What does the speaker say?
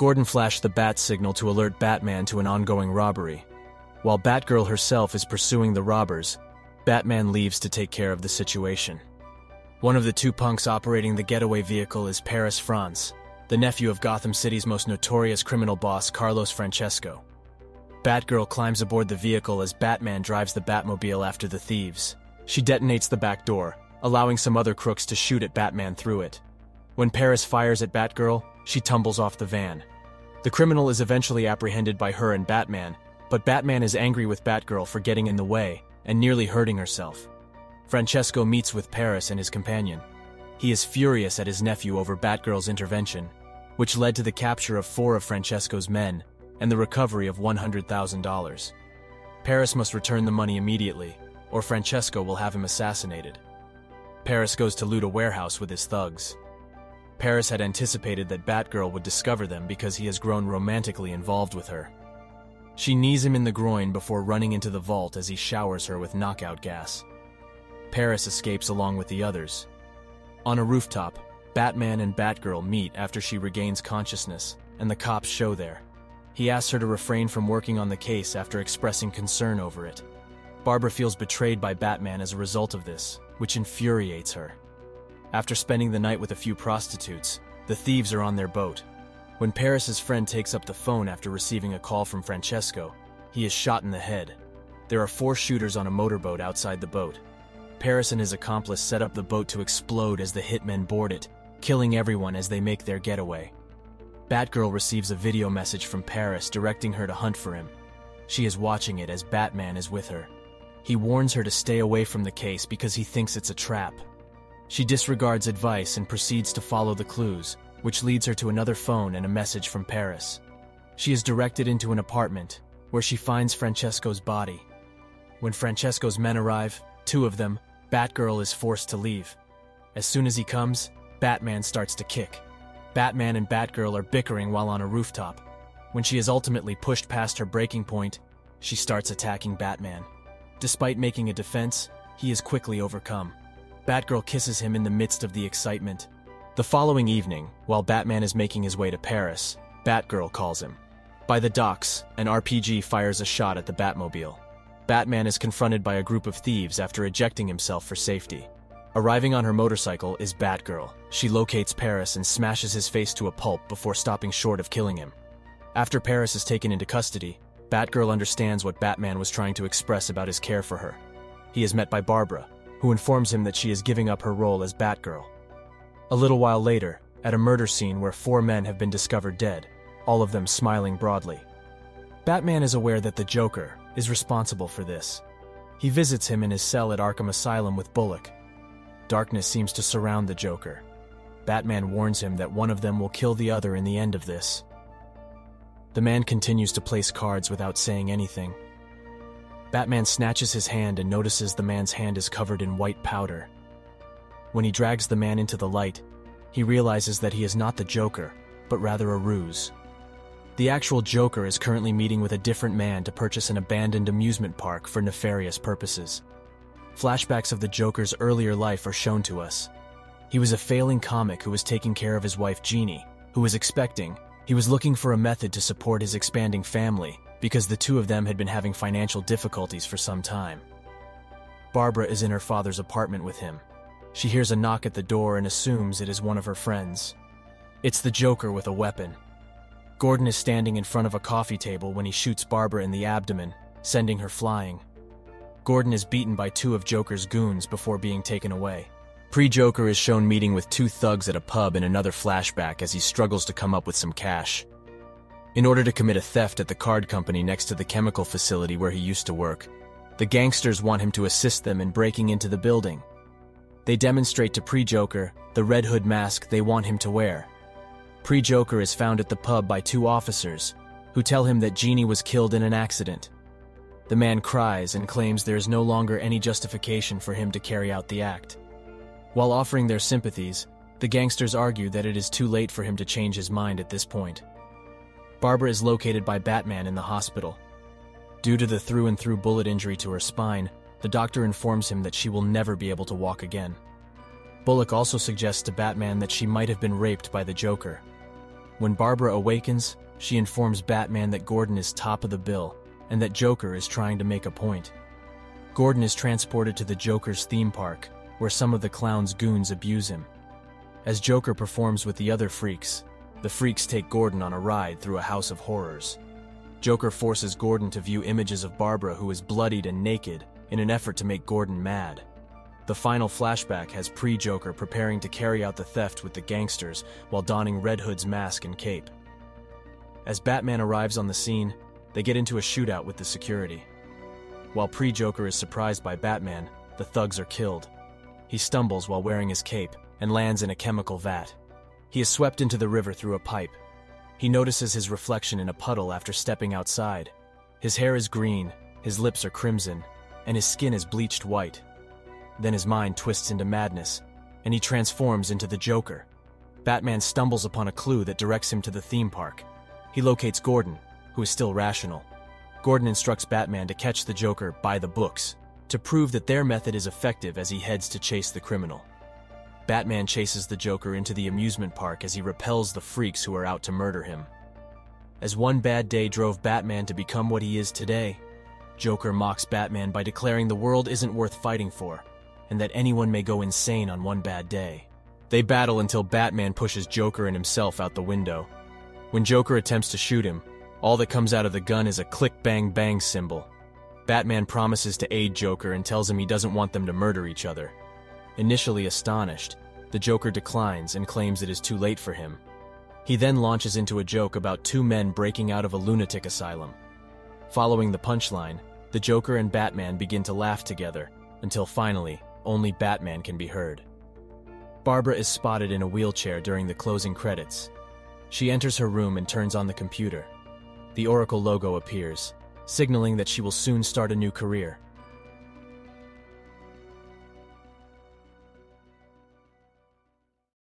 Gordon flashed the bat signal to alert Batman to an ongoing robbery. While Batgirl herself is pursuing the robbers, Batman leaves to take care of the situation. One of the two punks operating the getaway vehicle is Paris Franz, the nephew of Gotham City's most notorious criminal boss, Carlos Francesco. Batgirl climbs aboard the vehicle as Batman drives the Batmobile after the thieves. She detonates the back door, allowing some other crooks to shoot at Batman through it. When Paris fires at Batgirl, she tumbles off the van. The criminal is eventually apprehended by her and Batman, but Batman is angry with Batgirl for getting in the way and nearly hurting herself. Francesco meets with Paris and his companion. He is furious at his nephew over Batgirl's intervention, which led to the capture of 4 of Francesco's men and the recovery of $100,000. Paris must return the money immediately, or Francesco will have him assassinated. Paris goes to loot a warehouse with his thugs. Paris had anticipated that Batgirl would discover them because he has grown romantically involved with her. She knees him in the groin before running into the vault as he showers her with knockout gas. Paris escapes along with the others. On a rooftop, Batman and Batgirl meet after she regains consciousness, and the cops show there. He asks her to refrain from working on the case after expressing concern over it. Barbara feels betrayed by Batman as a result of this, which infuriates her. After spending the night with a few prostitutes, the thieves are on their boat. When Paris's friend takes up the phone after receiving a call from Francesco, he is shot in the head. There are 4 shooters on a motorboat outside the boat. Paris and his accomplice set up the boat to explode as the hitmen board it, killing everyone as they make their getaway. Batgirl receives a video message from Paris directing her to hunt for him. She is watching it as Batman is with her. He warns her to stay away from the case because he thinks it's a trap. She disregards advice and proceeds to follow the clues, which leads her to another phone and a message from Paris. She is directed into an apartment, where she finds Francesco's body. When Francesco's men arrive, 2 of them, Batgirl is forced to leave. As soon as he comes, Batman starts to kick. Batman and Batgirl are bickering while on a rooftop. When she is ultimately pushed past her breaking point, she starts attacking Batman. Despite making a defense, he is quickly overcome. Batgirl kisses him in the midst of the excitement. The following evening, while Batman is making his way to Paris, Batgirl calls him. By the docks, an RPG fires a shot at the Batmobile. Batman is confronted by a group of thieves after ejecting himself for safety. Arriving on her motorcycle is Batgirl. She locates Paris and smashes his face to a pulp before stopping short of killing him. After Paris is taken into custody, Batgirl understands what Batman was trying to express about his care for her. He is met by Barbara, who informs him that she is giving up her role as Batgirl. A little while later, at a murder scene where 4 men have been discovered dead, all of them smiling broadly. Batman is aware that the Joker is responsible for this. He visits him in his cell at Arkham Asylum with Bullock. Darkness seems to surround the Joker. Batman warns him that one of them will kill the other in the end of this. The man continues to place cards without saying anything. Batman snatches his hand and notices the man's hand is covered in white powder. When he drags the man into the light, he realizes that he is not the Joker, but rather a ruse. The actual Joker is currently meeting with a different man to purchase an abandoned amusement park for nefarious purposes. Flashbacks of the Joker's earlier life are shown to us. He was a failing comic who was taking care of his wife Jeannie, who was expecting. He was looking for a method to support his expanding family because the 2 of them had been having financial difficulties for some time. Barbara is in her father's apartment with him. She hears a knock at the door and assumes it is one of her friends. It's the Joker with a weapon. Gordon is standing in front of a coffee table when he shoots Barbara in the abdomen, sending her flying. Gordon is beaten by 2 of Joker's goons before being taken away. Pre-Joker is shown meeting with 2 thugs at a pub in another flashback as he struggles to come up with some cash. In order to commit a theft at the card company next to the chemical facility where he used to work, the gangsters want him to assist them in breaking into the building. They demonstrate to Pre-Joker the Red Hood mask they want him to wear. Pre-Joker is found at the pub by 2 officers, who tell him that Jeannie was killed in an accident. The man cries and claims there is no longer any justification for him to carry out the act. While offering their sympathies, the gangsters argue that it is too late for him to change his mind at this point. Barbara is located by Batman in the hospital. Due to the through-and-through bullet injury to her spine, the doctor informs him that she will never be able to walk again. Bullock also suggests to Batman that she might have been raped by the Joker. When Barbara awakens, she informs Batman that Gordon is top of the bill and that Joker is trying to make a point. Gordon is transported to the Joker's theme park, where some of the clown's goons abuse him. As Joker performs with the other freaks, the freaks take Gordon on a ride through a house of horrors. Joker forces Gordon to view images of Barbara, who is bloodied and naked, in an effort to make Gordon mad. The final flashback has pre-Joker preparing to carry out the theft with the gangsters while donning Red Hood's mask and cape. As Batman arrives on the scene, they get into a shootout with the security. While pre-Joker is surprised by Batman, the thugs are killed. He stumbles while wearing his cape and lands in a chemical vat. He is swept into the river through a pipe. He notices his reflection in a puddle after stepping outside. His hair is green, his lips are crimson, and his skin is bleached white. Then his mind twists into madness, and he transforms into the Joker. Batman stumbles upon a clue that directs him to the theme park. He locates Gordon, who is still rational. Gordon instructs Batman to catch the Joker by the books, to prove that their method is effective as he heads to chase the criminal. Batman chases the Joker into the amusement park as he repels the freaks who are out to murder him. As one bad day drove Batman to become what he is today, Joker mocks Batman by declaring the world isn't worth fighting for, and that anyone may go insane on one bad day. They battle until Batman pushes Joker and himself out the window. When Joker attempts to shoot him, all that comes out of the gun is a click-bang-bang symbol. Batman promises to aid Joker and tells him he doesn't want them to murder each other. Initially astonished, the Joker declines and claims it is too late for him. He then launches into a joke about two men breaking out of a lunatic asylum. Following the punchline, the Joker and Batman begin to laugh together, until finally, only Batman can be heard. Barbara is spotted in a wheelchair during the closing credits. She enters her room and turns on the computer. The Oracle logo appears, signaling that she will soon start a new career.